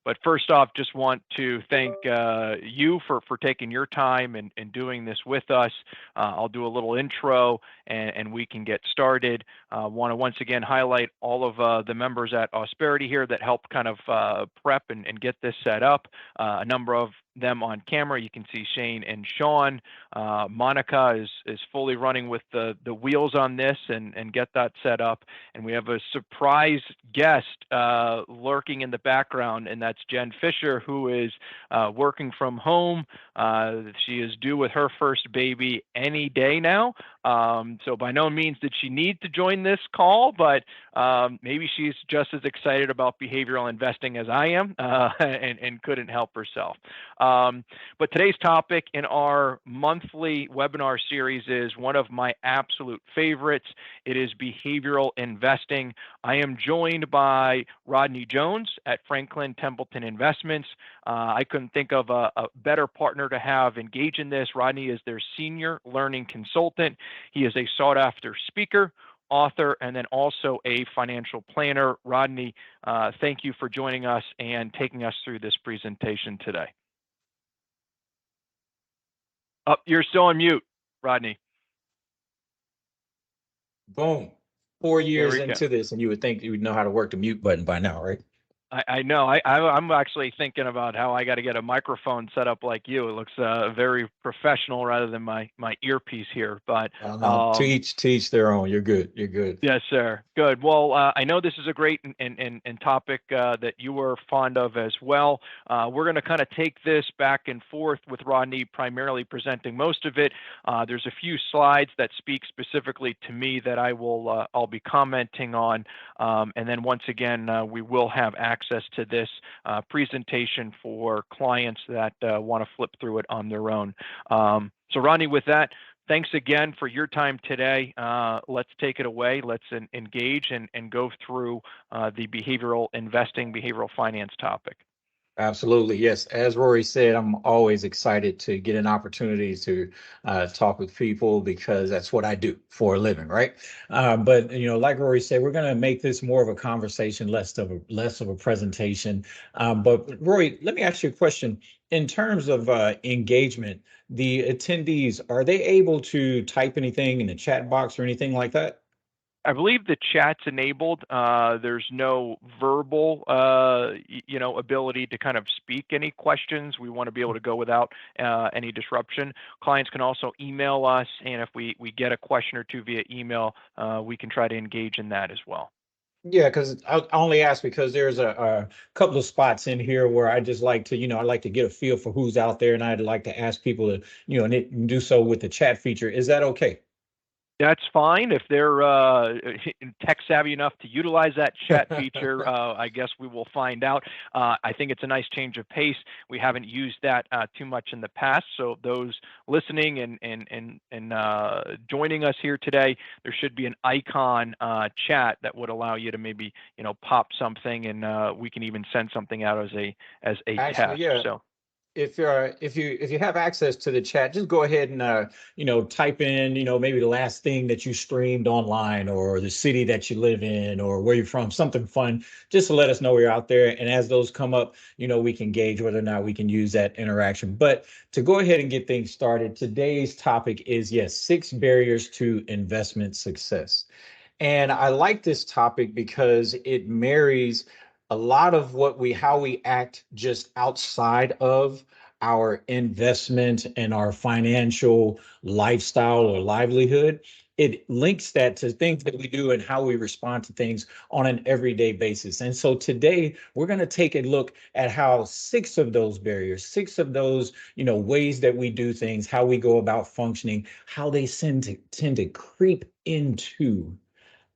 But first off, just want to thank you for taking your time and doing this with us. I'll do a little intro and we can get started. Want to once again highlight all of the members at Ausperity here that helped kind of prep and get this set up. A number of them on camera. You can see Shane and Sean. Monica is fully running with the wheels on this and get that set up. And we have a surprise guest lurking in the background, and that's Jen Fisher, who is working from home. She is due with her first baby any day now. So by no means did she need to join this call, but maybe she's just as excited about behavioral investing as I am and couldn't help herself. But today's topic in our monthly webinar series is one of my absolute favorites. It is behavioral investing. I am joined by Rodney Jones at Franklin Templeton Investments. I couldn't think of a better partner to have engage in this. Rodney is their senior learning consultant. He is a sought-after speaker, author, and then also a financial planner. Rodney, thank you for joining us and taking us through this presentation today. Oh, you're still on mute, Rodney. Boom. 4 years into this, and you would think you would know how to work the mute button by now, right? I know. I'm actually thinking about how I got to get a microphone set up like you. It looks very professional rather than my earpiece here. But to each their own. You're good. You're good. Yes, sir. Good. Well, I know this is a great and topic that you were fond of as well. We're going to kind of take this back and forth with Rodney, primarily presenting most of it. There's a few slides that speak specifically to me that I'll be commenting on, and then once again we will have access to this presentation for clients that want to flip through it on their own. So Rodney, with that, thanks again for your time today. Let's take it away. Let's engage and go through the behavioral investing, behavioral finance topic. Absolutely. Yes. As Rory said, I'm always excited to get an opportunity to talk with people because that's what I do for a living, right? But like Rory said, we're going to make this more of a conversation, less of a presentation. But Rory, let me ask you a question. In terms of engagement, the attendees, are they able to type anything in the chat box or anything like that? I believe the chat's enabled. There's no verbal, ability to kind of speak any questions. We want to be able to go without any disruption. Clients can also email us, and if we get a question or two via email, we can try to engage in that as well. Yeah, because I only ask because there's a couple of spots in here where I just like to, I like to get a feel for who's out there, and I'd like to ask people to, and do so with the chat feature. Is that okay? That's fine. If they're tech savvy enough to utilize that chat feature, I guess we will find out. I think it's a nice change of pace. We haven't used that too much in the past. So those listening and joining us here today, there should be an icon chat that would allow you to maybe pop something, and we can even send something out as a Actually, test. yeah. So. If you have access to the chat, just go ahead and type in maybe the last thing that you streamed online, or the city that you live in, or where you're from, something fun, just to let us know you're out there. And as those come up, we can gauge whether or not we can use that interaction. But to go ahead and get things started, today's topic is 6 barriers to investment success. And I like this topic because it marries a lot of how we act just outside of our investment and our financial lifestyle or livelihood. It links that to things that we do and how we respond to things on an everyday basis. And so today we're going to take a look at how 6 of those barriers, 6 of those, ways that we do things, how we go about functioning, how they tend to creep into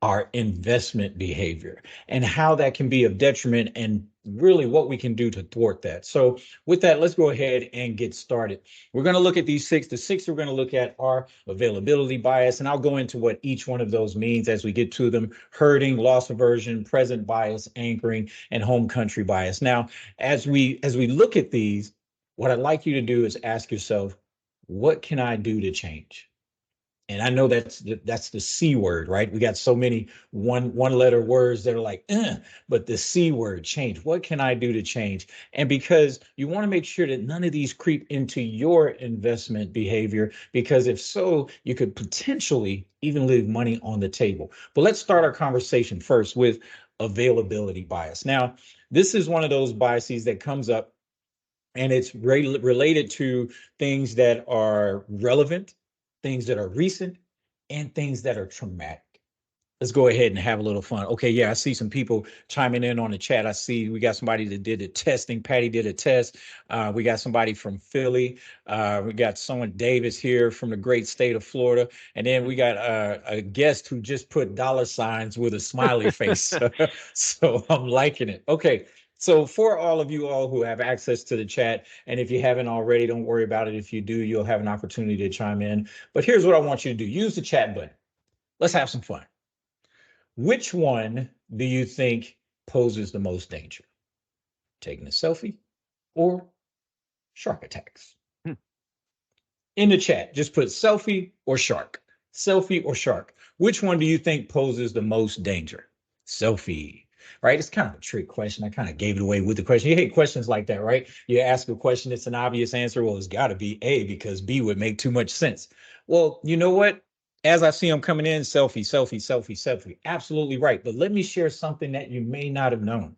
our investment behavior, and how that can be of detriment, and really what we can do to thwart that. So with that, let's go ahead and get started. We're going to look at these 6. The 6 we're going to look at are availability bias, and I'll go into what each one of those means as we get to them: herding, loss aversion, present bias, anchoring, and home country bias. Now, as we look at these, what I'd like you to do is ask yourself, what can I do to change? And I know that's the C word, right? We got so many one letter words that are like, but the C word, change. What can I do to change? And because you want to make sure that none of these creep into your investment behavior, because if so, you could potentially even leave money on the table. But let's start our conversation first with availability bias. Now, this is one of those biases that comes up, and it's related to things that are relevant, things that are recent, and things that are traumatic. Let's go ahead and have a little fun. Okay, yeah, I see some people chiming in on the chat. I see we got somebody that did a testing. Patty did a test. We got somebody from Philly. We got someone, Davis, here from the great state of Florida. And then we got a guest who just put dollar signs with a smiley face. So I'm liking it. Okay, so for all of you all who have access to the chat, and if you haven't already, don't worry about it. If you do, you'll have an opportunity to chime in. But here's what I want you to do. Use the chat button. Let's have some fun. Which one do you think poses the most danger? Taking a selfie or shark attacks? Hmm. In the chat, just put selfie or shark. Selfie or shark. Which one do you think poses the most danger? Selfie, right? It's kind of a trick question. I kind of gave it away with the question. You hate questions like that, right? You ask a question, it's an obvious answer. Well, it's got to be A because B would make too much sense. Well, you know what? As I see them coming in, selfie, selfie, selfie, selfie. Absolutely right. But let me share something that you may not have known.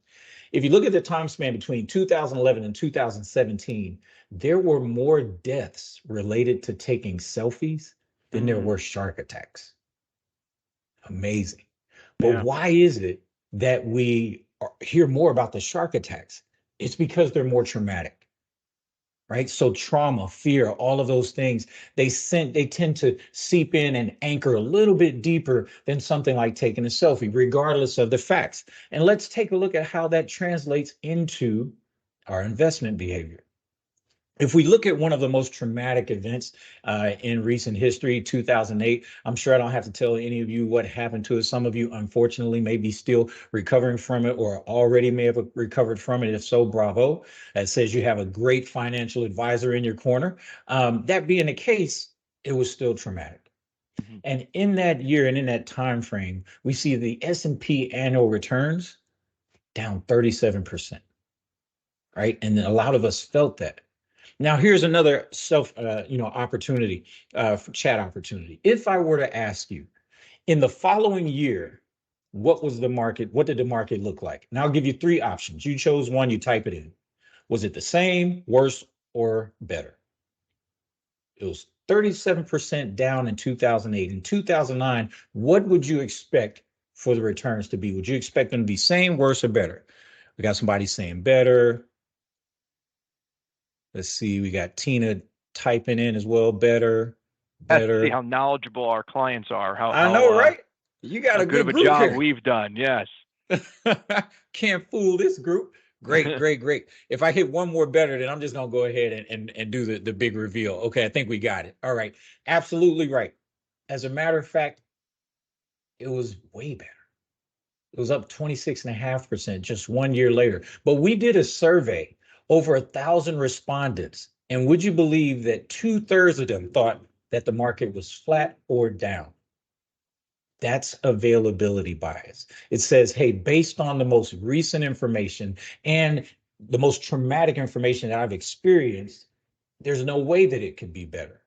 If you look at the time span between 2011 and 2017, there were more deaths related to taking selfies than there were shark attacks. Amazing. But Yeah. why is it that we hear more about the shark attacks? It's because they're more traumatic, right? So trauma, fear, all of those things, they tend to seep in and anchor a little bit deeper than something like taking a selfie, regardless of the facts. And let's take a look at how that translates into our investment behavior. If we look at one of the most traumatic events in recent history, 2008, I'm sure I don't have to tell any of you what happened to it. Some of you, unfortunately, may be still recovering from it or already may have recovered from it. If so, bravo. That says you have a great financial advisor in your corner. That being the case, it was still traumatic. Mhm. And in that year and in that time frame, we see the S&P annual returns down 37%, right? And a lot of us felt that. Now, here's another opportunity, chat opportunity. If I were to ask you in the following year, what was the market? What did the market look like? And I'll give you three options. You chose one, you type it in. Was it the same, worse, or better? It was 37% down in 2008. In 2009, what would you expect for the returns to be? Would you expect them to be same, worse, or better? We got somebody saying better. Let's see, we got Tina typing in as well. Better, That's to see better. how knowledgeable our clients are, I know, right? You got how a good of good a group job here. we've done. Yes. Can't fool this group. Great, great, great. If I hit one more better, then I'm just gonna go ahead and do the big reveal. Okay, I think we got it. All right, absolutely right. As a matter of fact, it was way better. It was up 26.5% just 1 year later. But we did a survey, over 1,000 respondents. And would you believe that 2/3 of them thought that the market was flat or down? That's availability bias. It says, hey, based on the most recent information and the most traumatic information that I've experienced, there's no way that it could be better.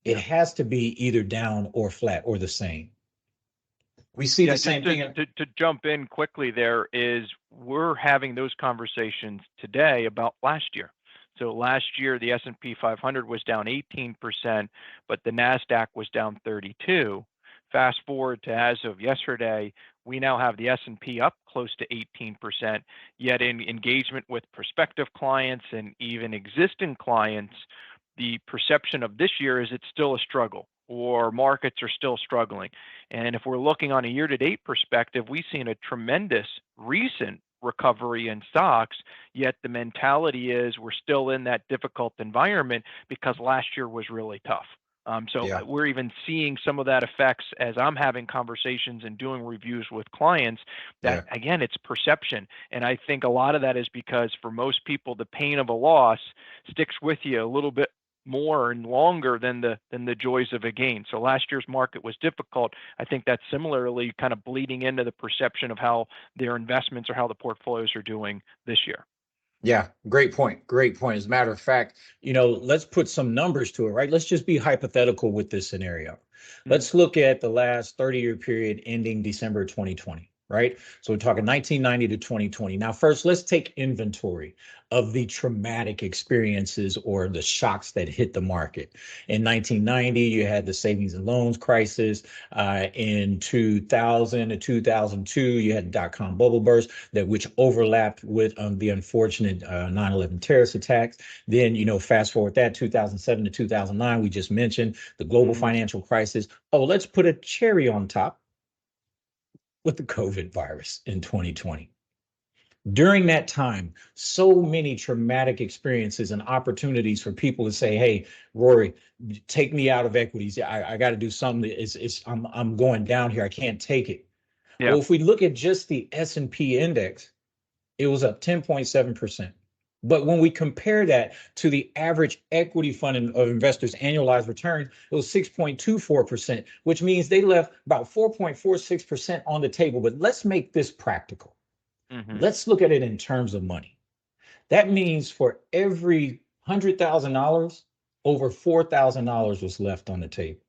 It Yeah. has to be either down or flat or the same. We see Yeah, the just same thing. to jump in quickly, there is we're having those conversations today about last year. So last year the S&P 500 was down 18%, but the Nasdaq was down 32. Fast forward to as of yesterday, we now have the S&P up close to 18%. Yet in engagement with prospective clients and even existing clients, the perception of this year is it's still a struggle or markets are still struggling. And if we're looking on a year-to-date perspective, we've seen a tremendous recent recovery in stocks, yet the mentality is we're still in that difficult environment because last year was really tough. So Yeah, we're even seeing some of that effects as I'm having conversations and doing reviews with clients that, yeah, again, it's perception. And I think a lot of that is because for most people, the pain of a loss sticks with you a little bit longer than the gain. And if we're looking on a year-to-date perspective, we see a tremendous recent recovery in stocks, yet the mentality is we're still in that difficult environment because last year was really tough. So we're even seeing some of that effects as I'm having conversations and doing reviews with clients that, again, it's perception. And I think a lot of that is because for most people, the pain of a loss sticks with you a little bit more and longer than the joys of a gain. So last year's market was difficult. I think that's similarly kind of bleeding into the perception of how their investments or how the portfolios are doing this year. Yeah, great point. Great point. As a matter of fact, let's put some numbers to it, right? Let's just be hypothetical with this scenario. Mm, Let's look at the last 30-year period ending December 2020, right? So we're talking 1990 to 2020. Now, first, let's take inventory of the traumatic experiences or the shocks that hit the market. In 1990, you had the savings and loans crisis. In 2000 to 2002, you had the dot-com bubble burst which overlapped with the unfortunate 9/11 terrorist attacks. Then, fast forward that 2007 to 2009, we just mentioned the global mm, financial crisis. Oh, let's put a cherry on top with the COVID virus in 2020. During that time, so many traumatic experiences and opportunities for people to say, "Hey, Rory, take me out of equities. I got to do something. I'm going down here. I can't take it." yeah. Well, if we look at just the S&P index, it was up 10.7%. But when we compare that to the average equity fund of investors' annualized return, it was 6.24%, which means they left about 4.46% on the table. But let's make this practical. Hmm. Let's look at it in terms of money. That means for every $100,000, over $4,000 was left on the table.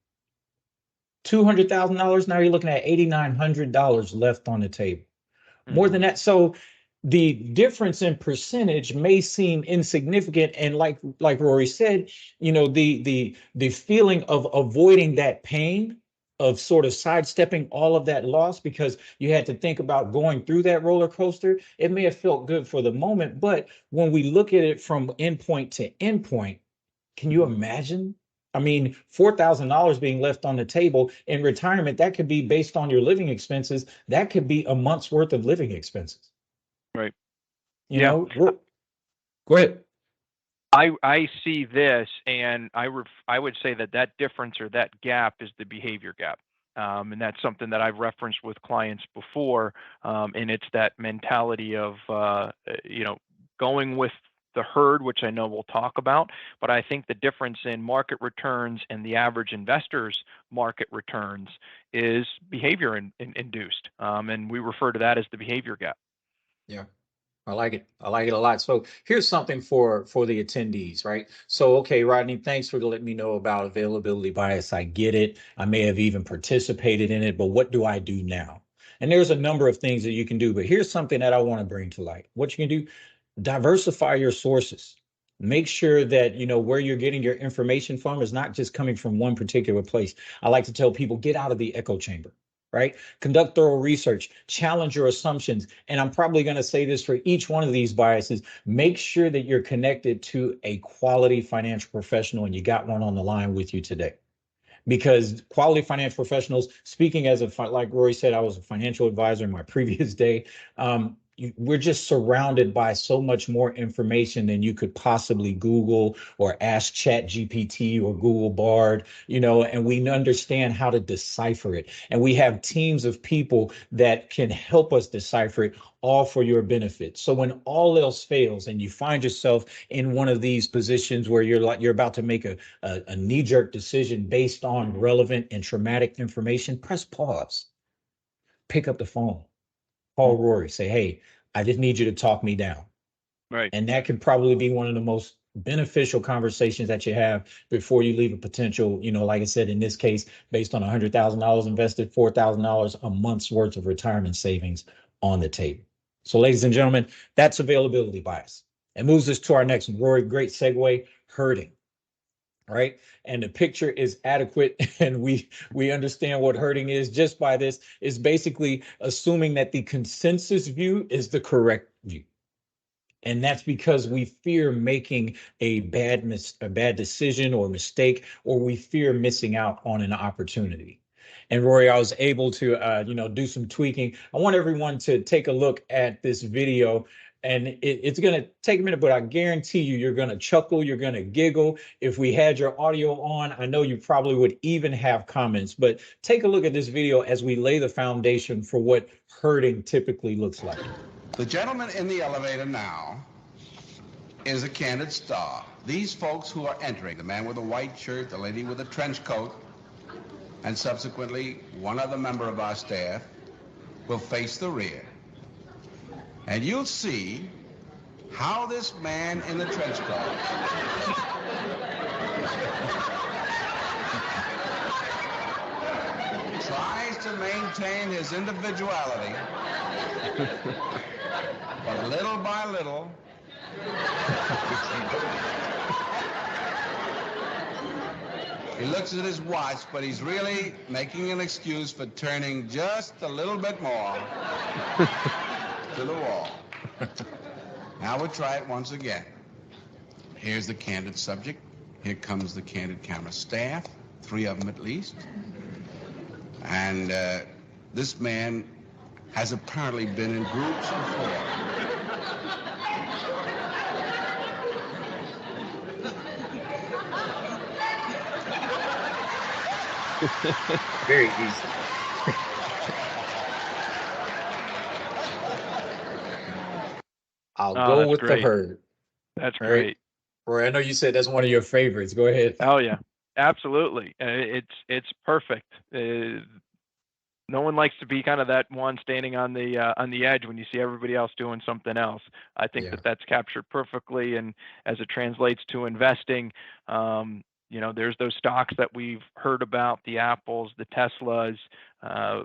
$200,000, now you're looking at $8,900 left on the table. More Hmm. than that. So the difference in percentage may seem insignificant. And like Rory said, the feeling of avoiding that pain of sort of sidestepping all of that loss because you had to think about going through that roller coaster, it may have felt good for the moment. But when we look at it from endpoint to endpoint, can you Hmm. imagine? I mean, $4,000 being left on the table in retirement, that could be based on your living expenses. That could be a month's worth of living expenses. Right. You Yeah. know, go ahead. I see this, and I would say that difference or that gap is the behavior gap. And that's something that I've referenced with clients before. And it's that mentality of, going with the herd, which I know we'll talk about. But I think the difference in market returns and the average investor's market returns is behavior induced. And we refer to that as the behavior gap. Yeah. I like it. I like it a lot. So here's something for the attendees, right? So, okay, Rodney, thanks for letting me know about availability bias. I get it. I may have even participated in it, but what do I do now? And there's a number of things that you can do, but here's something that I want to bring to light. What you can do, diversify your sources. Make sure that where you're getting your information from is not just coming from one particular place. I like to tell people, get out of the echo chamber, right? Conduct thorough research, challenge your assumptions. And I'm probably going to say this for each one of these biases. Make sure that you're connected to a quality financial professional, and you got one on the line with you today. Because quality financial professionals, speaking as like Rory said, I was a financial advisor in my previous day. We're just surrounded by so much more information than you could possibly Google or ask Chat GPT or Google Bard, and we understand how to decipher it. And we have teams of people that can help us decipher it, all for your benefit. So when all else fails and you find yourself in one of these positions where you're about to make a knee-jerk decision based on Hmm. relevant and traumatic information, press pause, pick up the phone, call Rory, say, "Hey, I just need you to talk me down." Right. And that could probably be one of the most beneficial conversations that you have before you leave a potential, like I said, in this case, based on $100,000 invested, $4,000 a month's worth of retirement savings on the table. So, ladies and gentlemen, that's availability bias. It moves us to our next one. Rory, great segue, herding. Right, and the picture is adequate, and we understand what herding is just by this. Is basically assuming that the consensus view is the correct view, and that's because we fear making a bad decision or mistake, or we fear missing out on an opportunity. And Rory, I was able to do some tweaking. I want everyone to take a look at this video, and it's going to take a minute, but I guarantee you're going to chuckle, you're going to giggle. If we had your audio on, I know you probably would even have comments. But take a look at this video as we lay the foundation for what herding typically looks like. The gentleman in the elevator now is a candid star. these folks who are entering, the man with the white shirt, the lady with the trench coat, and subsequently one other member of our staff, will face the rear. And you'll see how this man in the trench coat tries to maintain his individuality, but little by little, he looks at his watch, but he's really making an excuse for turning just a little bit more to the wall. Now we'll try it once again. Here's the candid subject. Here comes the candid camera staff, 3 of them at least. And this man has apparently been in groups before. Very easy. I'll go with great. the herd. That's All right. great. Roy, I know you said that's one of your favorites. Go ahead. Oh yeah, absolutely. It's perfect. No one likes to be kind of that one standing on the edge when you see everybody else doing something else. I think Yeah. that's captured perfectly, and as it translates to investing, there's those stocks that we've heard about, the Apples, the Teslas.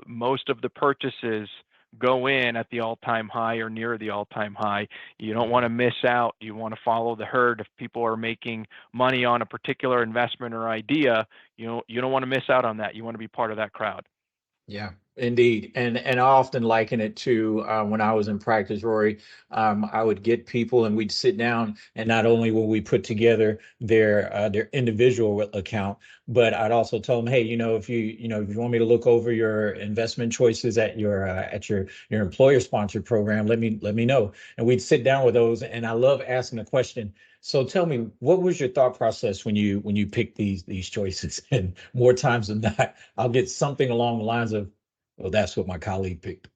Most of the purchases go in at the all-time high or near the all-time high. You don't want to miss out. You want to follow the herd. If people are making money on a particular investment or idea, you don't want to miss out on that. You want to be part of that crowd. Yeah, indeed. And I often liken it to when I was in practice, Rory. I would get people and we'd sit down, and not only will we put together their individual account, but I'd also tell them, hey, if you want me to look over your investment choices at your employer sponsored program, let me know. And we'd sit down with those, and I love asking the question. So tell me, what was your thought process when you picked these choices? And more times than not, I'll get something along the lines of, well, that's what my colleague picked.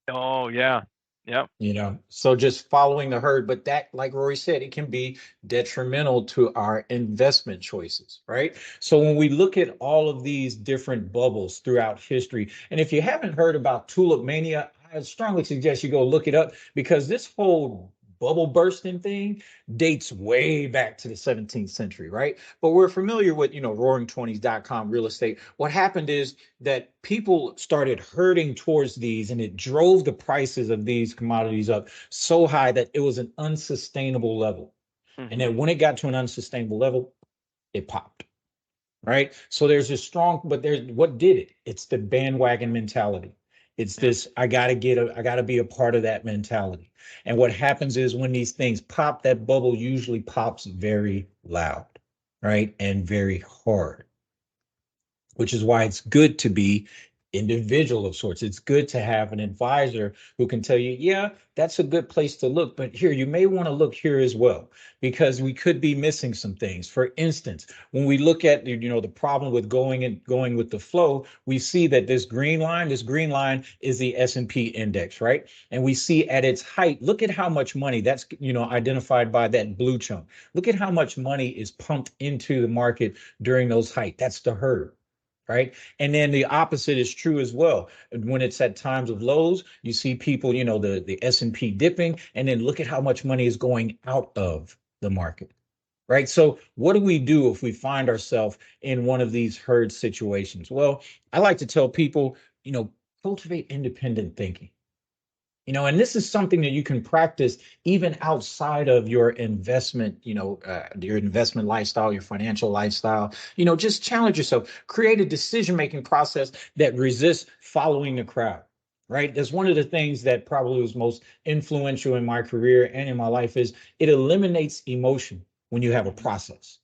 Oh yeah, yep. So just following the herd, but that, like Rory said, it can be detrimental to our investment choices, right? So when we look at all of these different bubbles throughout history, and if you haven't heard about tulip mania, I strongly suggest you go look it up, because this whole bubble bursting thing dates way back to the 17th century, right? But we're familiar with, roaring20s.com real estate. What happened is that people started herding towards these, and it drove the prices of these commodities up so high that it was an unsustainable level. Mm-hmm. And then when it got to an unsustainable level, it popped. Right. So there's this strong, but what did it? It's the bandwagon mentality. It's this, I gotta be a part of that mentality. And what happens is when these things pop, that bubble usually pops very loud, right? And very hard, which is why it's good to be individual of sorts. It's good to have an advisor who can tell you, yeah, that's a good place to look, but here, you may want to look here as well, because we could be missing some things. For instance, when we look at, the problem with going with the flow, we see that this green line is the S&P index, right? And we see at its height, look at how much money that's, identified by that blue chunk. Look at how much money is pumped into the market during those height. That's the herd. Right. And then the opposite is true as well. When it's at times of lows, you see people, the S&P dipping, and then look at how much money is going out of the market. Right. So what do we do if we find ourselves in one of these herd situations? Well, I like to tell people, cultivate independent thinking. And this is something that you can practice even outside of your investment, your investment lifestyle, your financial lifestyle. Just challenge yourself, create a decision-making process that resists following the crowd, right? That's one of the things that probably was most influential in my career and in my life, is it eliminates emotion when you have a process.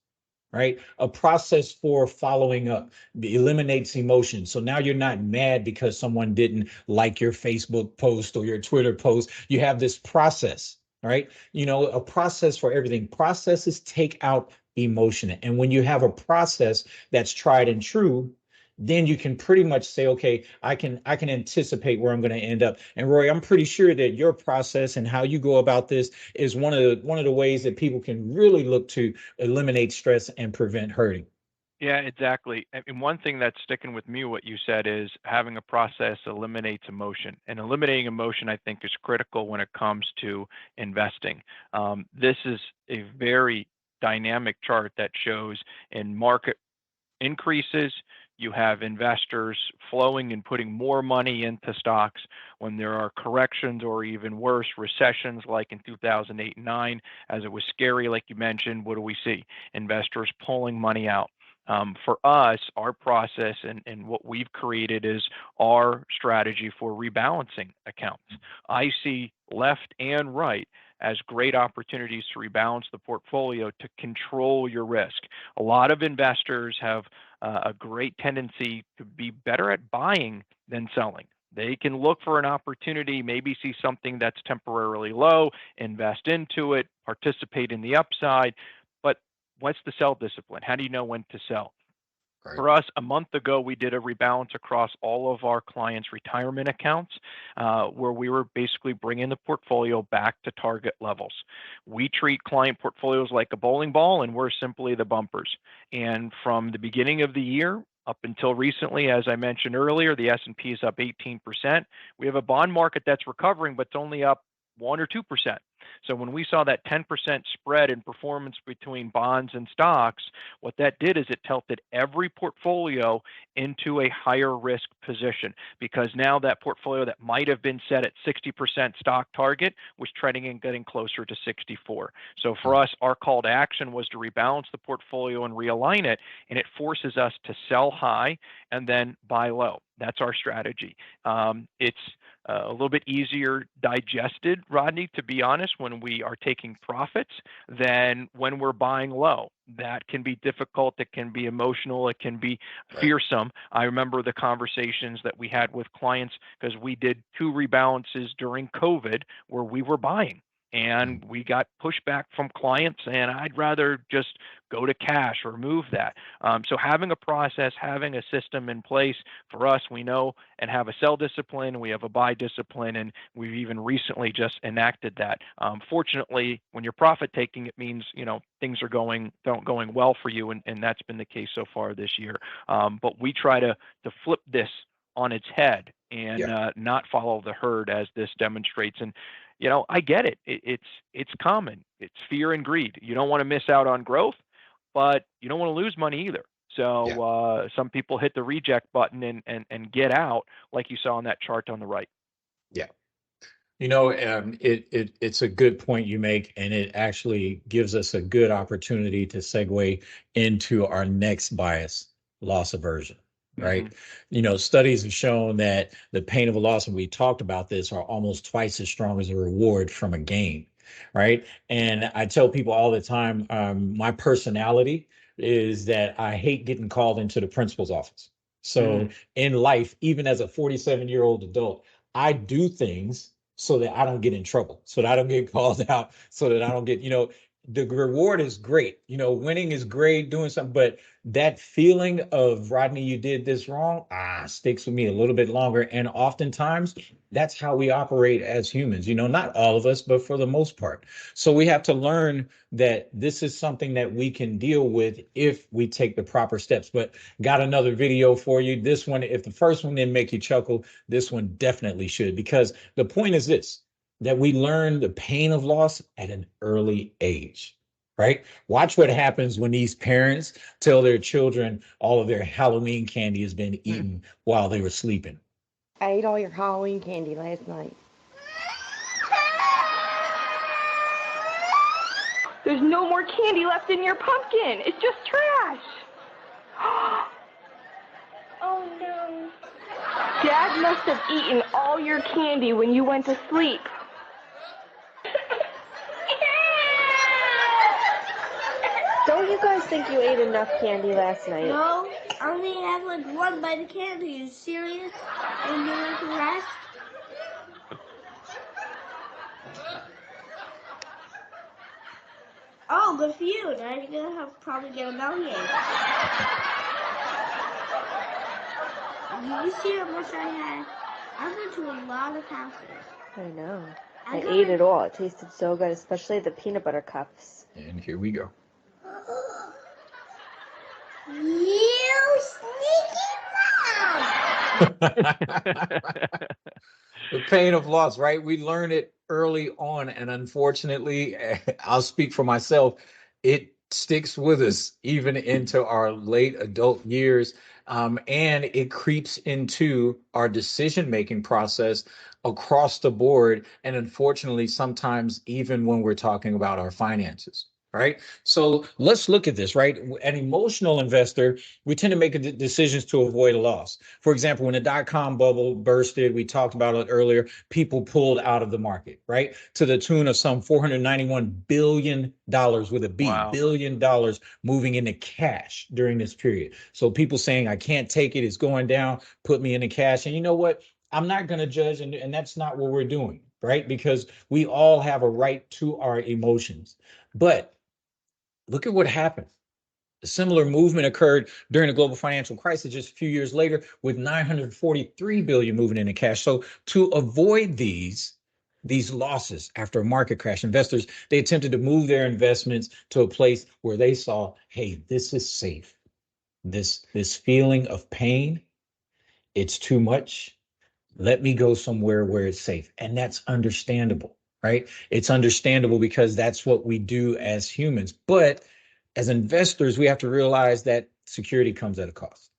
Right? A process for following up eliminates emotion. So now you're not mad because someone didn't like your Facebook post or your Twitter post. You have this process, right? A process for everything. Processes take out emotion. And when you have a process that's tried and true, then you can pretty much say, okay, I can anticipate where I'm going to end up. And Roy, I'm pretty sure that your process and how you go about this is one of the ways that people can really look to eliminate stress and prevent hurting. Yeah, exactly. And one thing that's sticking with me, what you said, is having a process eliminates emotion. And eliminating emotion, I think, is critical when it comes to investing. This is a very dynamic chart that shows in market increases, you have investors flowing and putting more money into stocks. When there are corrections or even worse, recessions like in 2008 and 9, as it was scary, like you mentioned, what do we see? Investors pulling money out. For us, our process and what we've created is our strategy for rebalancing accounts. I see left and right as great opportunities to rebalance the portfolio to control your risk. A lot of investors have a great tendency to be better at buying than selling. They can look for an opportunity, maybe see something that's temporarily low, invest into it, participate in the upside. But what's the sell discipline? How do you know when to sell? Right. For us, a month ago, we did a rebalance across all of our clients' retirement accounts, where we were basically bringing the portfolio back to target levels. We treat client portfolios like a bowling ball, and we're simply the bumpers. And from the beginning of the year up until recently, as I mentioned earlier, the S&P is up 18%. We have a bond market that's recovering, but it's only up 1 or 2%. So when we saw that 10% spread in performance between bonds and stocks, what that did is it tilted every portfolio into a higher risk position, because now that portfolio that might have been set at 60% stock target was trending and getting closer to 64. So for us, our call to action was to rebalance the portfolio and realign it, and it forces us to sell high and then buy low. That's our strategy. It's a little bit easier digested, Rodney, to be honest, when we are taking profits than when we're buying low. That can be difficult. It can be emotional. It can be fearsome. I remember the conversations that we had with clients because we did 2 rebalances during COVID where we were buying. And we got pushback from clients, and I'd rather just go to cash or move that. So having a process, having a system in place for us, we know and have a sell discipline, we have a buy discipline, and we've even recently just enacted that. Fortunately, when you're profit taking, it means things are going well for you, and that's been the case so far this year. But we try to flip this on its head and not follow the herd, as this demonstrates. And I get it. It's common. It's fear and greed. You don't want to miss out on growth, but you don't want to lose money either. So some people hit the reject button and get out, like you saw on that chart on the right. Yeah. It's a good point you make, and it actually gives us a good opportunity to segue into our next bias, loss aversion. Right. Studies have shown that the pain of a loss, and we talked about this, are almost twice as strong as a reward from a gain. Right. And I tell people all the time, my personality is that I hate getting called into the principal's office. So in life, even as a 47-year-old adult, I do things so that I don't get in trouble, so that I don't get called out, so that I don't get, the reward is great. Winning is great, doing something, but that feeling of, Rodney, you did this wrong, sticks with me a little bit longer. And oftentimes that's how we operate as humans, not all of us, but for the most part. So we have to learn that this is something that we can deal with if we take the proper steps. But got another video for you. This one, if the first one didn't make you chuckle, this one definitely should, because the point is this, that we learn the pain of loss at an early age, right? Watch what happens when these parents tell their children all of their Halloween candy has been eaten while they were sleeping. I ate all your Halloween candy last night. There's no more candy left in your pumpkin. It's just trash. Oh no. Dad must have eaten all your candy when you went to sleep. Don't you guys think you ate enough candy last night? No, I only had like 1 bite of candy. Are you serious? And you want to rest? Oh, good for you. Now you're gonna probably get a bellyache. You see how much I had? I went to a lot of houses. I know. I I got ate my- it all. It tasted so good, especially the peanut butter cups. And here we go. You sneaky mouse! The pain of loss, right? We learn it early on, and unfortunately, I'll speak for myself, it sticks with us even into our late adult years, and it creeps into our decision-making process across the board, and unfortunately, sometimes even when we're talking about our finances. Right. So let's look at this, right? An emotional investor, we tend to make decisions to avoid a loss. For example, when the dot-com bubble bursted, we talked about it earlier, people pulled out of the market, right? To the tune of some $491 billion with a B, Wow. billion dollars moving into cash during this period. So people saying, I can't take it, it's going down, put me into cash. And you know what? I'm not going to judge, and that's not what we're doing, right? Because we all have a right to our emotions. But look at what happened. A similar movement occurred during the global financial crisis just a few years later with 943 billion moving into cash. So to avoid these losses after a market crash, investors, they attempted to move their investments to a place where they saw, hey, this is safe. This feeling of pain, it's too much. Let me go somewhere where it's safe. And that's understandable, right? It's understandable because that's what we do as humans. But as investors, we have to realize that security comes at a cost.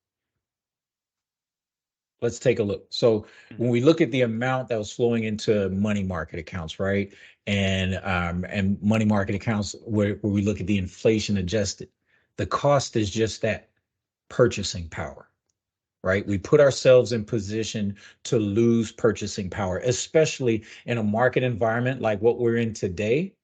Let's take a look. So when we look at the amount that was flowing into money market accounts, right? And money market accounts where we look at the inflation adjusted, the cost is just that, purchasing power. Right? We put ourselves in position to lose purchasing power, especially in a market environment like what we're in today,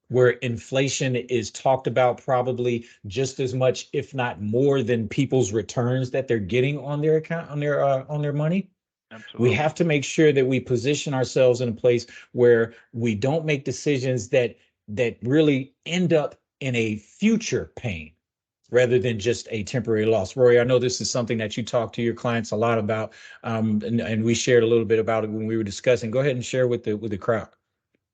where inflation is talked about probably just as much, if not more, than people's returns that they're getting on their account, on their money. Absolutely. We have to make sure that we position ourselves in a place where we don't make decisions that really end up in a future pain, rather than just a temporary loss. Rory, I know this is something that you talk to your clients a lot about, and we shared a little bit about it when we were discussing. Go ahead and share with the crowd.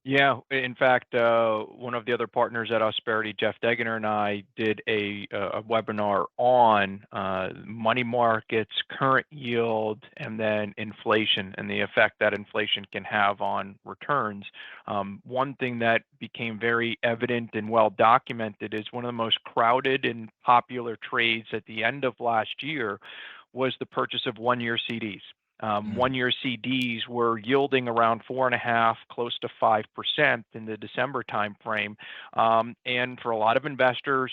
Yeah, in fact, one of the other partners at Ausperity, Jeff Degener, and I did a webinar on money markets, current yield, and then inflation and the effect that inflation can have on returns. One thing that became very evident and well documented is one of the most crowded and popular trades at the end of last year was the purchase of one-year CDs. One-year CDs were yielding around 4.5%, close to 5% in the December timeframe. And for a lot of investors,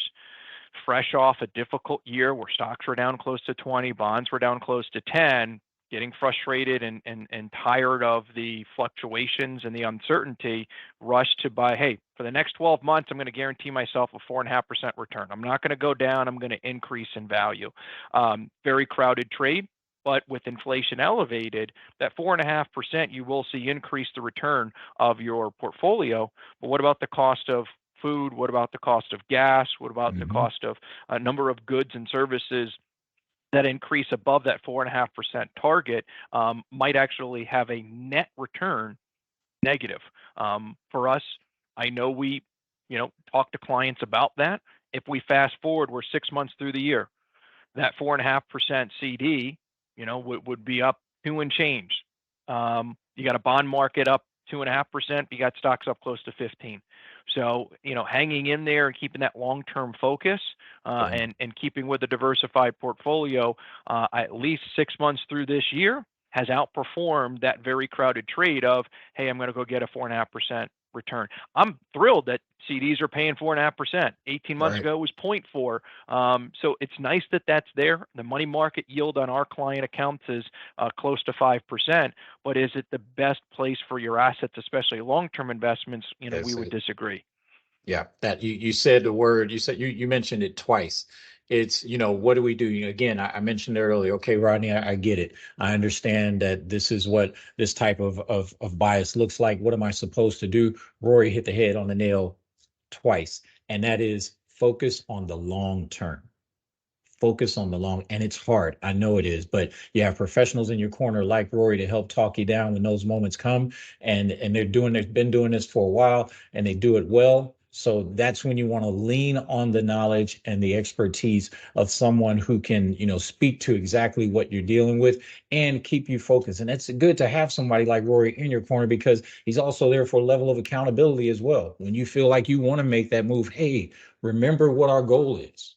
fresh off a difficult year where stocks were down close to 20, bonds were down close to 10, getting frustrated and tired of the fluctuations and the uncertainty, rushed to buy, hey, for the next 12 months, I'm going to guarantee myself a 4.5% return. I'm not going to go down. I'm going to increase in value. Very crowded trade. But with inflation elevated, that 4.5%, you will see increase the return of your portfolio. But what about the cost of food? What about the cost of gas? What about the cost of a number of goods and services that increase above that 4.5% target might actually have a net return negative? For us, I know we, talk to clients about that. If we fast forward, we're 6 months through the year, that 4.5% CD, would be up 2 and change. You got a bond market up 2.5%. You got stocks up close to 15. So, hanging in there and keeping that long-term focus and keeping with a diversified portfolio, at least 6 months through this year has outperformed that very crowded trade of, hey, I'm going to go get a 4.5% return. I'm thrilled that CDs are paying 4.5%. 18 months ago it was 0.4. So it's nice that that's there. The money market yield on our client accounts is close to 5%. But is it the best place for your assets, especially long-term investments? We would disagree. Yeah, that you said the word, you mentioned it twice. It's, what do we do? Again, I mentioned it earlier. Okay, Rodney, I get it. I understand that this is what this type of bias looks like. What am I supposed to do? Rory hit the head on the nail twice, and that is focus on the long term. focus on the long, and it's hard. I know it is, but you have professionals in your corner like Rory to help talk you down when those moments come. And they've been doing this for a while, and they do it well. So that's when you want to lean on the knowledge and the expertise of someone who can, speak to exactly what you're dealing with and keep you focused. And it's good to have somebody like Rory in your corner because he's also there for a level of accountability as well. When you feel like you want to make that move, hey, remember what our goal is.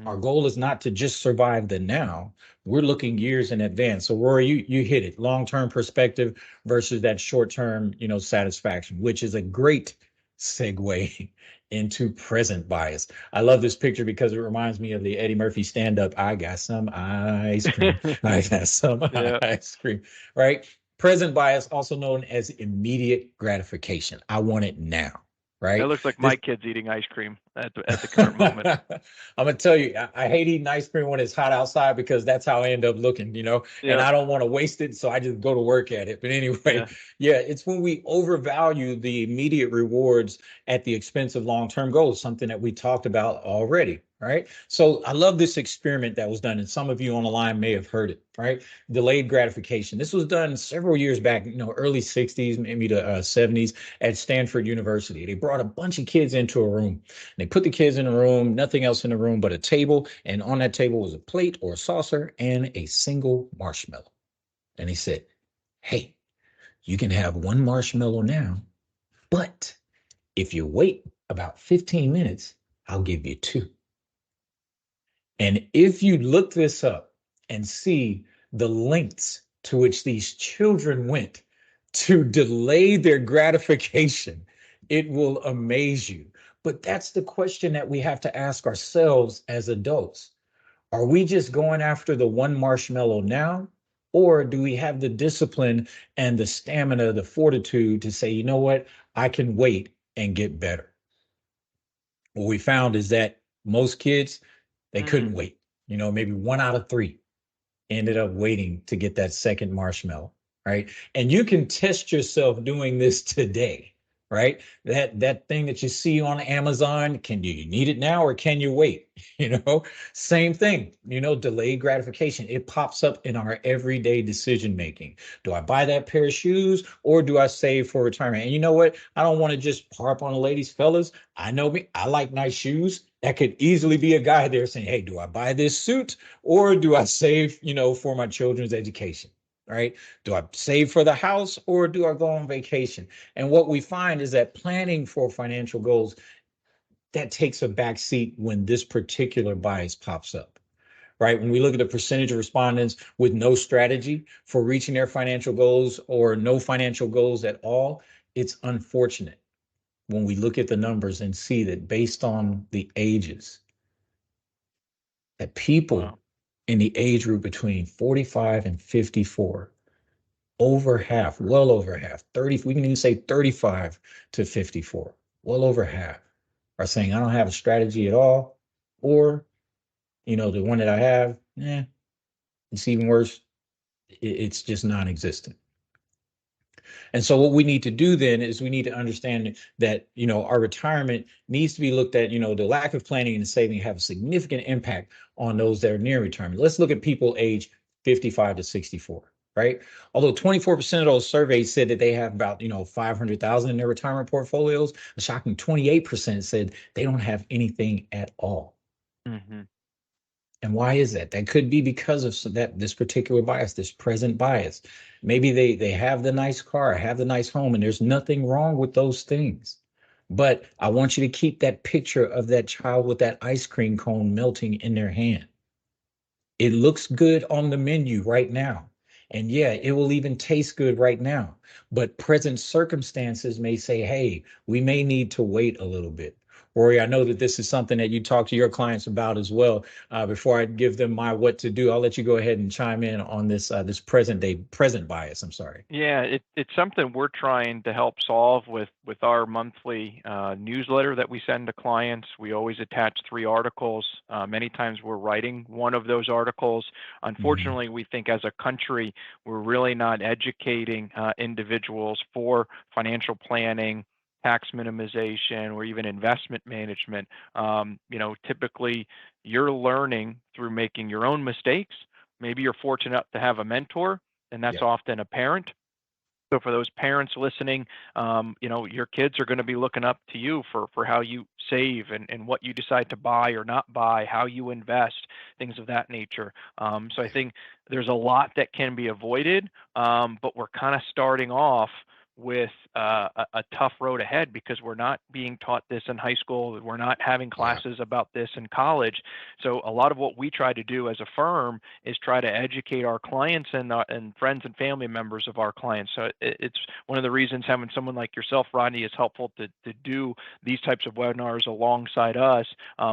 Our goal is not to just survive the now. We're looking years in advance. So Rory, you hit it. Long-term perspective versus that short-term, satisfaction, which is a great segue into present bias. I love this picture because it reminds me of the Eddie Murphy stand-up. I got some ice cream. I got some Yeah. ice cream. Right? Present bias, also known as immediate gratification. I want it now. Right? That looks like my kid's eating ice cream at the current moment. I'm gonna tell you, I hate eating ice cream when it's hot outside because that's how I end up looking, and Yeah. I don't want to waste it, so I just go to work at it. But anyway, yeah, it's when we overvalue the immediate rewards at the expense of long-term goals, something that we talked about already, right? So I love this experiment that was done, and some of you on the line may have heard it, right? Delayed gratification. This was done several years back, early 60s, maybe the 70s at Stanford University. They brought a bunch of kids into a room. They put the kids in a room, nothing else in the room but a table. And on that table was a plate or a saucer and a single marshmallow. And he said, hey, you can have one marshmallow now, but if you wait about 15 minutes, I'll give you two. And if you look this up and see the lengths to which these children went to delay their gratification, it will amaze you. But that's the question that we have to ask ourselves as adults. Are we just going after the one marshmallow now? Or do we have the discipline and the stamina, the fortitude to say, you know what, I can wait and get better? What we found is that most kids, they couldn't wait. Maybe 1 out of 3 ended up waiting to get that second marshmallow, right? And you can test yourself doing this today, right? That thing that you see on Amazon, do you need it now or can you wait? Same thing, delayed gratification. It pops up in our everyday decision making. Do I buy that pair of shoes or do I save for retirement? And you know what? I don't want to just harp on the ladies, fellas. I know me, I like nice shoes. That could easily be a guy there saying, hey, do I buy this suit or do I save, for my children's education? Right? Do I save for the house or do I go on vacation? And what we find is that planning for financial goals, that takes a back seat when this particular bias pops up. Right? When we look at the percentage of respondents with no strategy for reaching their financial goals or no financial goals at all, it's unfortunate when we look at the numbers and see that based on the ages, that people in the age group between 45 and 54, over half, well over half, 30, we can even say 35 to 54, well over half are saying, I don't have a strategy at all. Or, the one that I have, it's even worse. It's just non-existent. And so what we need to do then is we need to understand that, our retirement needs to be looked at, the lack of planning and saving have a significant impact on those that are near retirement. Let's look at people age 55 to 64, right? Although 24% of those surveys said that they have about, 500,000 in their retirement portfolios, a shocking 28% said they don't have anything at all. Mm-hmm. And why is that? That could be because of this particular bias, this present bias. Maybe they have the nice car, have the nice home, and there's nothing wrong with those things. But I want you to keep that picture of that child with that ice cream cone melting in their hand. It looks good on the menu right now. And yeah, it will even taste good right now. But present circumstances may say, hey, we may need to wait a little bit. Rory, I know that this is something that you talk to your clients about as well. Before I give them my what to do, I'll let you go ahead and chime in on this present bias. I'm sorry. Yeah, it's something we're trying to help solve with our monthly newsletter that we send to clients. We always attach 3 articles. Many times we're writing one of those articles. Unfortunately, we think as a country, we're really not educating individuals for financial planning tax minimization, or even investment management. Typically you're learning through making your own mistakes. Maybe you're fortunate to have a mentor, and that's Yeah. often a parent. So for those parents listening, your kids are going to be looking up to you for how you save and what you decide to buy or not buy, how you invest, things of that nature. So I think there's a lot that can be avoided, but we're kind of starting off with a tough road ahead because we're not being taught this in high school. We're not having classes about this in college. So a lot of what we try to do as a firm is try to educate our clients and friends and family members of our clients. So it's one of the reasons having someone like yourself, Rodney, is helpful to do these types of webinars alongside us.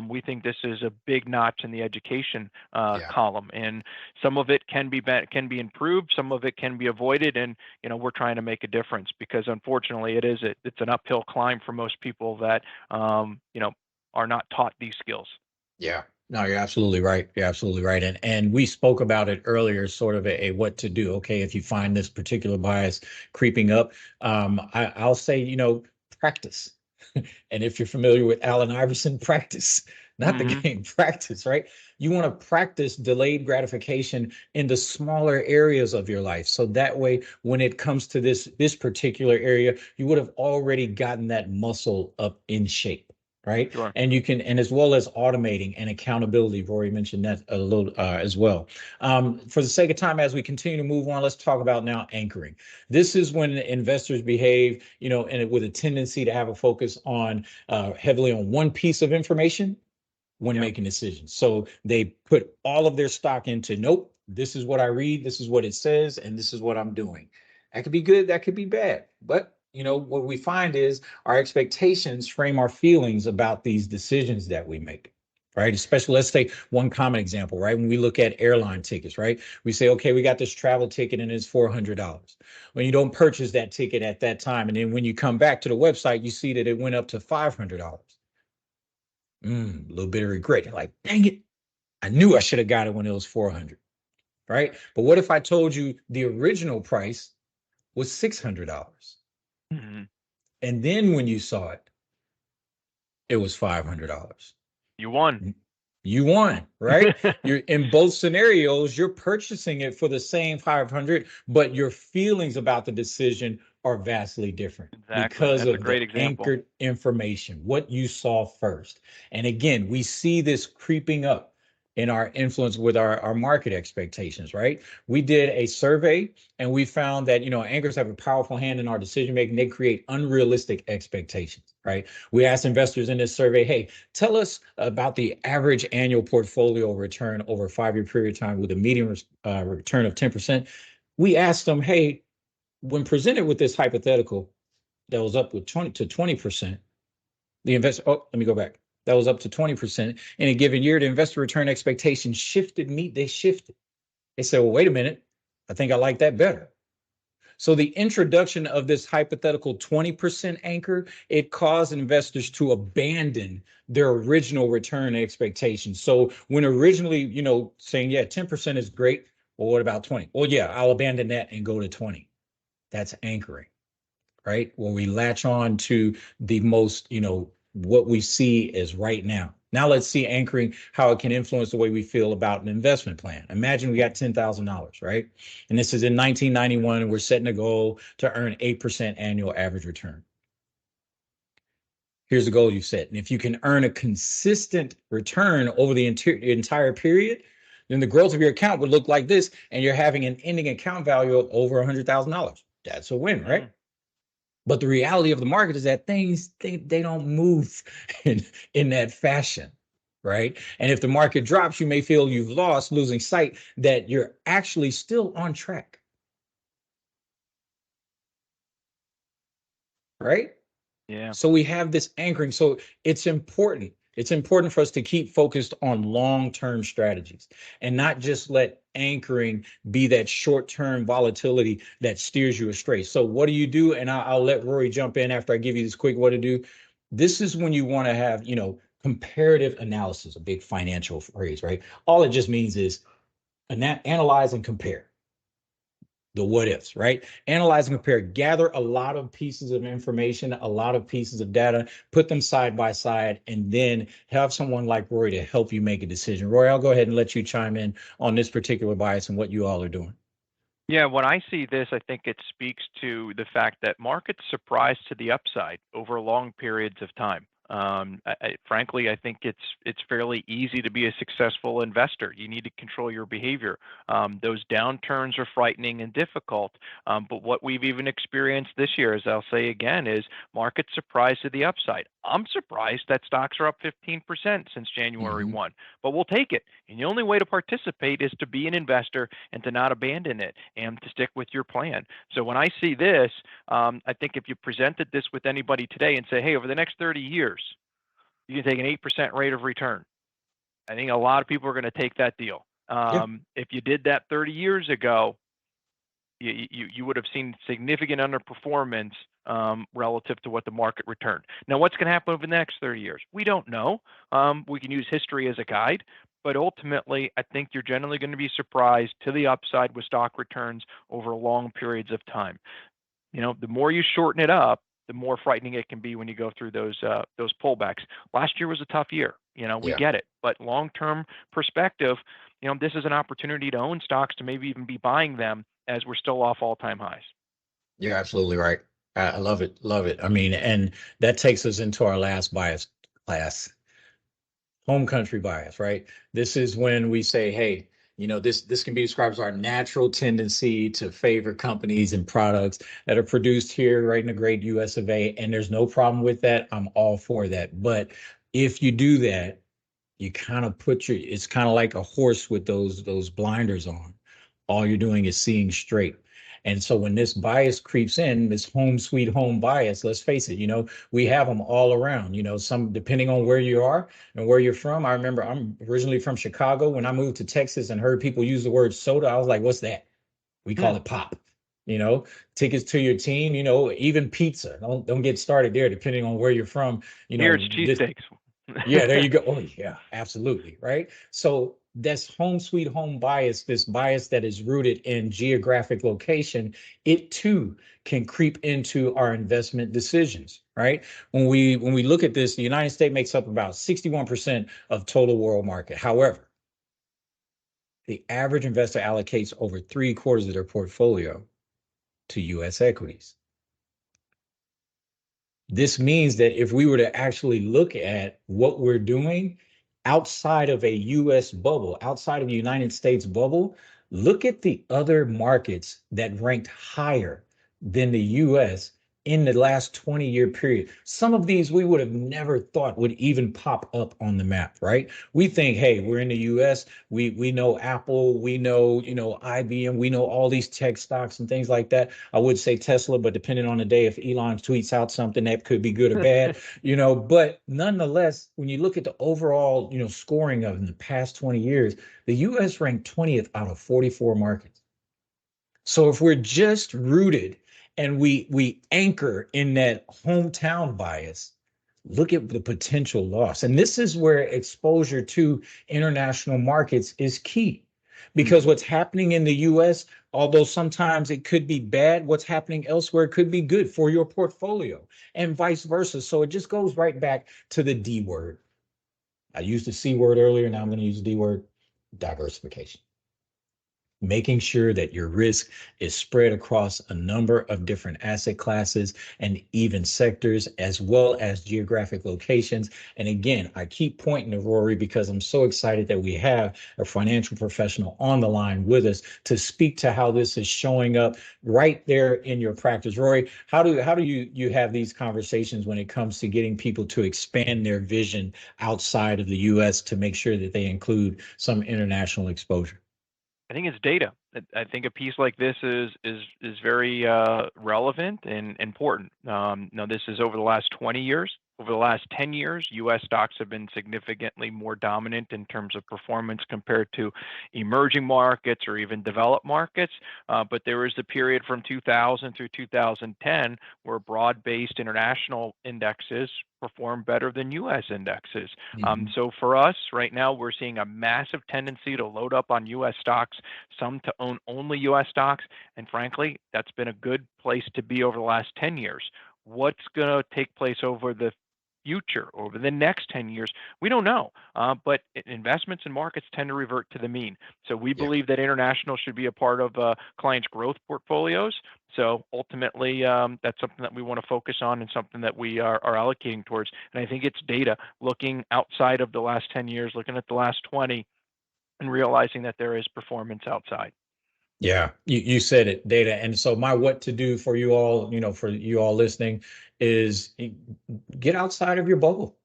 We think this is a big notch in the education column, and some of it can be improved, some of it can be avoided, and we're trying to make a difference because unfortunately it's an uphill climb for most people that are not taught these skills. Yeah. No, you're absolutely right. You're absolutely right. And we spoke about it earlier, sort of a what to do. Okay, if you find this particular bias creeping up, I'll say, practice. And if you're familiar with Allen Iverson, practice, not the game, practice, right? You want to practice delayed gratification in the smaller areas of your life. So that way, when it comes to this particular area, you would have already gotten that muscle up in shape. Right. Sure. And you can, and as well as automating and accountability. Rory mentioned that a little as well. For the sake of time, as we continue to move on, let's talk about now anchoring. This is when investors behave, and with a tendency to have a focus on heavily on one piece of information when making decisions. So they put all of their stock into, nope, this is what I read, this is what it says, and this is what I'm doing. That could be good, that could be bad. But what we find is our expectations frame our feelings about these decisions that we make, right? Especially, let's take one common example, right? When we look at airline tickets, right? We say, okay, we got this travel ticket and it's $400. When you don't purchase that ticket at that time, and then when you come back to the website, you see that it went up to $500. A little bit of regret. You're like, dang it, I knew I should have got it when it was 400, right? But what if I told you the original price was $600? And then when you saw it, it was $500. You won. You won, right? You're in both scenarios, you're purchasing it for the same 500, but your feelings about the decision are vastly different because That's of the anchored information, what you saw first. And again, we see this creeping up in our influence with our market expectations, right? We did a survey and we found that, anchors have a powerful hand in our decision making. They create unrealistic expectations, right? We asked investors in this survey, hey, tell us about the average annual portfolio return over a 5-year period of time with a median return of 10%. We asked them, hey, when presented with this hypothetical that was up with 20%, the investor, let me go back. That was up to 20% in a given year. The investor return expectations shifted. They shifted. They said, well, wait a minute. I think I like that better. So the introduction of this hypothetical 20% anchor, it caused investors to abandon their original return expectations. So when originally, saying, yeah, 10% is great. Well, what about 20? Well, yeah, I'll abandon that and go to 20. That's anchoring, right? Where we latch on to the most, what we see is right now. Now let's see anchoring, how it can influence the way we feel about an investment plan. Imagine we got $10,000, right? And this is in 1991, and we're setting a goal to earn 8% annual average return. Here's the goal you set. And if you can earn a consistent return over the entire period, then the growth of your account would look like this, and you're having an ending account value of over $100,000. That's a win, right? But the reality of the market is that things, they don't move in that fashion, right? And if the market drops, you may feel you've lost, losing sight that you're actually still on track, right? Yeah. So we have this anchoring. So it's important. It's important for us to keep focused on long-term strategies and not just let anchoring be that short-term volatility that steers you astray. So what do you do? And I'll let Rory jump in after I give you this quick what to do. This is when you want to have, comparative analysis, a big financial phrase, right? All it just means is analyze and compare the what ifs, right? Analyze and compare, gather a lot of pieces of information, a lot of pieces of data, put them side by side, and then have someone like Rory to help you make a decision. Rory, I'll go ahead and let you chime in on this particular bias and what you all are doing. Yeah, when I see this, I think it speaks to the fact that markets surprise to the upside over long periods of time. Frankly, I think it's fairly easy to be a successful investor. You need to control your behavior. Those downturns are frightening and difficult. But what we've even experienced this year, as I'll say again, is market surprise to the upside. I'm surprised that stocks are up 15% since January 1, but we'll take it. And the only way to participate is to be an investor and to not abandon it and to stick with your plan. So when I see this, I think if you presented this with anybody today and say, hey, over the next 30 years, you can take an 8% rate of return. I think a lot of people are going to take that deal. If you did that 30 years ago, you would have seen significant underperformance relative to what the market returned. Now, what's going to happen over the next 30 years? We don't know. We can use history as a guide, but ultimately, I think you're generally going to be surprised to the upside with stock returns over long periods of time. You know, the more you shorten it up, the more frightening it can be when you go through those pullbacks. Last year was a tough year. You know, we get it, but long-term perspective, you know, this is an opportunity to own stocks, to maybe even be buying them as we're still off all-time highs. You're absolutely right. I love it. Love it. I mean, and that takes us into our last bias class, home country bias, right? This is when we say, hey, you know, this can be described as our natural tendency to favor companies and products that are produced here, right in the great US of A. And there's no problem with that. I'm all for that. But if you do that, you kind of it's kind of like a horse with those blinders on. All you're doing is seeing straight. And so when this bias creeps in, this home sweet home bias, let's face it, you know, we have them all around, you know, some depending on where you are and where you're from. I remember I'm originally from Chicago. When I moved to Texas and heard people use the word soda, I was like, what's that? We call it pop. You know, tickets to your team, you know, even pizza. Don't get started there, depending on where you're from. You know, Here's cheesesteaks. Yeah, there you go. Oh, yeah, absolutely. Right. So that's home sweet home bias, this bias that is rooted in geographic location, it too can creep into our investment decisions. Right. When we look at this, the United States makes up about 61% of total world market. However, the average investor allocates over 3/4 of their portfolio to US equities. This means that if we were to actually look at what we're doing outside of a US bubble, outside of the United States bubble, look at the other markets that ranked higher than the US in the last 20-year period. Some of these we would have never thought would even pop up on the map, right? We think, hey, we're in the US, we know Apple, we know, you know, IBM, we know all these tech stocks and things like that. I would say Tesla, but depending on the day, if Elon tweets out something that could be good or bad, you know, but nonetheless, when you look at the overall, you know, scoring of in the past 20 years, the US ranked 20th out of 44 markets. So if we're just rooted and we anchor in that hometown bias, look at the potential loss. And this is where exposure to international markets is key. Because what's happening in the US, although sometimes it could be bad, what's happening elsewhere could be good for your portfolio and vice versa. So it just goes right back to the D word. I used the C word earlier. Now I'm going to use the D word, diversification. Making sure that your risk is spread across a number of different asset classes and even sectors, as well as geographic locations. And again, I keep pointing to Rory because I'm so excited that we have a financial professional on the line with us to speak to how this is showing up right there in your practice. Rory, how do you have these conversations when it comes to getting people to expand their vision outside of the US to make sure that they include some international exposure? I think it's data. I think a piece like this is very relevant and important. Now, this is over the last 20 years. over the last 10 years, U.S. stocks have been significantly more dominant in terms of performance compared to emerging markets or even developed markets. But there was the period from 2000 through 2010 where broad-based international indexes perform better than U.S. indexes. So for us right now, we're seeing a massive tendency to load up on U.S. stocks, some to own only U.S. stocks. And frankly, that's been a good place to be over the last 10 years. What's going to take place over the future, over the next 10 years? We don't know, but investments and markets tend to revert to the mean. So we believe that international should be a part of clients' growth portfolios. So ultimately, that's something that we want to focus on and something that we are allocating towards. And I think it's data, looking outside of the last 10 years, looking at the last 20, and realizing that there is performance outside. Yeah, you said it, data. And so my what to do for you all, for you all listening, is get outside of your bubble.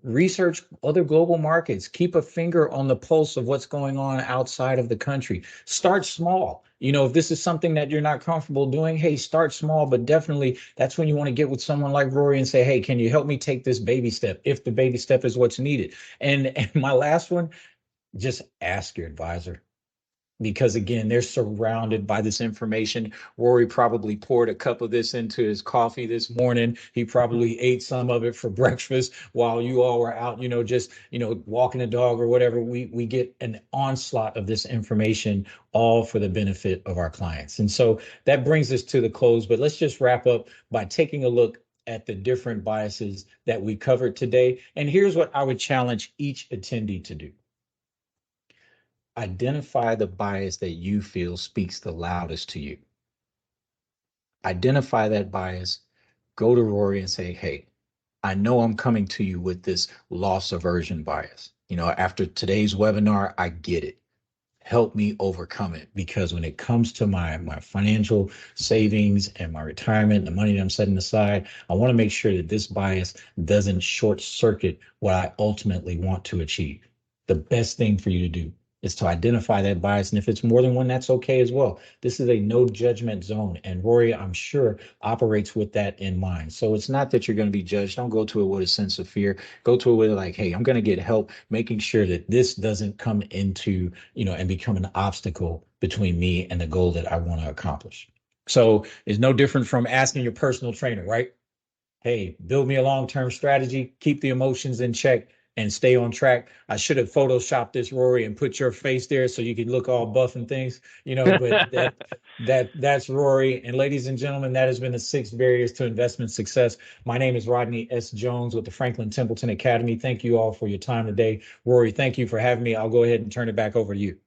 Research other global markets, keep a finger on the pulse of what's going on outside of the country. Start small. If this is something that you're not comfortable doing, hey, start small, but definitely that's when you want to get with someone like Rory and say, hey, can you help me take this baby step, if the baby step is what's needed? And my last one, just ask your advisor. Because again, they're surrounded by this information. Rory probably poured a cup of this into his coffee this morning. He probably ate some of it for breakfast while you all were out, just, walking the dog or whatever. We get an onslaught of this information, all for the benefit of our clients. And so that brings us to the close, but let's just wrap up by taking a look at the different biases that we covered today. And here's what I would challenge each attendee to do. Identify the bias that you feel speaks the loudest to you. Identify that bias. Go to Rory and say, hey, I know I'm coming to you with this loss aversion bias. After today's webinar, I get it. Help me overcome it, because when it comes to my financial savings and my retirement, the money that I'm setting aside, I want to make sure that this bias doesn't short circuit what I ultimately want to achieve. The best thing for you to do is to identify that bias. And if it's more than one, that's okay as well. This is a no judgment zone. And Rory, I'm sure, operates with that in mind. So it's not that you're going to be judged. Don't go to it with a sense of fear. Go to it with like, hey, I'm going to get help, making sure that this doesn't come into, and become an obstacle between me and the goal that I want to accomplish. So it's no different from asking your personal trainer, right? Hey, build me a long-term strategy, keep the emotions in check, and stay on track. I should have photoshopped this, Rory, and put your face there so you could look all buff and things, but that's Rory. And ladies and gentlemen, that has been the 6 barriers to investment success. My name is Rodney S. Jones with the Franklin Templeton Academy. Thank you all for your time today. Rory, thank you for having me. I'll go ahead and turn it back over to you.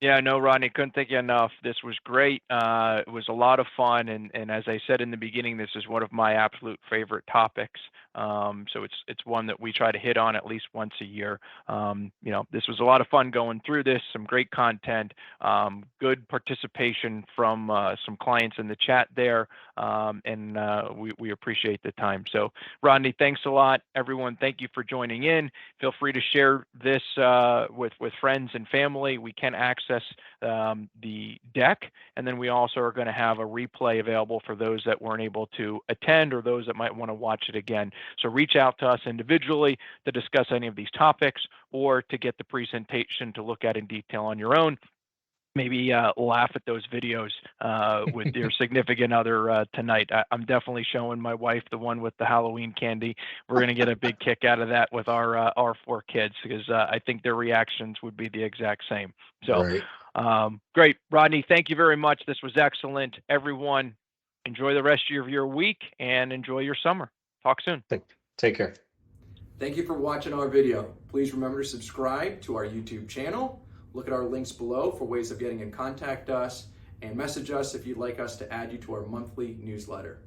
Yeah, no, Rodney, couldn't thank you enough. This was great. It was a lot of fun, and as I said in the beginning, this is one of my absolute favorite topics. So it's one that we try to hit on at least once a year. This was a lot of fun going through this. Some great content, good participation from some clients in the chat there, and we appreciate the time. So, Rodney, thanks a lot, everyone. Thank you for joining in. Feel free to share this with friends and family. We can access the deck, and then we also are going to have a replay available for those that weren't able to attend or those that might want to watch it again. So reach out to us individually to discuss any of these topics, or to get the presentation to look at in detail on your own. Maybe laugh at those videos with your significant other tonight. I'm definitely showing my wife the one with the Halloween candy. We're going to get a big kick out of that with our 4 kids, because I think their reactions would be the exact same. So, right. Great. Rodney, thank you very much. This was excellent. Everyone, enjoy the rest of your week and enjoy your summer. Talk soon. Take care. Thank you for watching our video. Please remember to subscribe to our YouTube channel. Look at our links below for ways of getting in contact us, and message us if you'd like us to add you to our monthly newsletter.